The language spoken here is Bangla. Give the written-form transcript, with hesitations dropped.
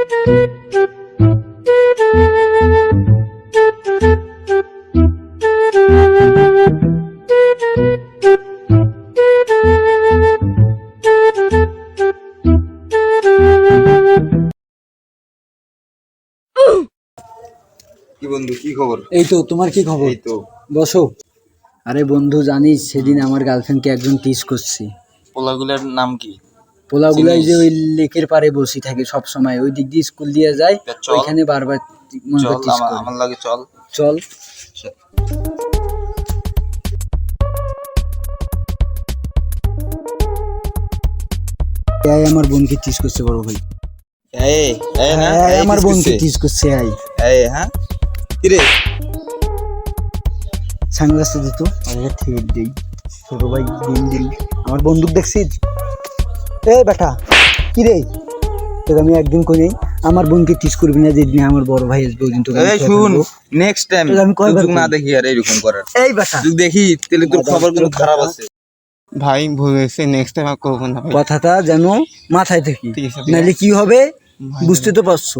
কি বন্ধু, কি খবর? এই তো, তোমার কি খবর? এই তো। বসো। আরে বন্ধু, জানিস সেদিন আমার গার্লফ্রেন্ডকে একজন টিজ করছি। পোলাগুলার নাম কি? পোলাগুলাই যে ওই লেকের পাড়ে বসে থাকে সব সময়, ওই দিক দিয়ে স্কুল দিয়ে যায়, চল। ওইখানে বারবার মনে চল, করে টিজ করে। আমার লাগে চল। চল। এই আমার বোনকে টিজ করছে বড় ভাই। এই এই না, হ্যাঁ, এই আমার কিস বোনকে করছে। টিজ করছে। এই হ্যাঁ, কি রে? সানগ্লাসটা দিত, আরে ঠিক দেই। ছোট ভাই দিন দিন আমার বন্দুক দেখছিস? এই বেটা, কি রে? তোকে আমি একদিন কই নাই আমার বোনকে টিজ করবি না, যেদিন আমার বড় ভাই আসবে ওই দিন তোকে এই শুন, নেক্সট টাইম আমি কয়বার তুই না দেখি আর এরকম করার। এই বেটা, তুই দেখি তাহলে তোর খবর কিন্তু খারাপ আছে। ভাই ভুল হয়েছে, নেক্সট টাইম আর করবো না ভাই। কথাটা যেন মাথায় থাকি, ঠিক আছে ভাই। নাহলে কি হবে বুঝতে তো পারছো।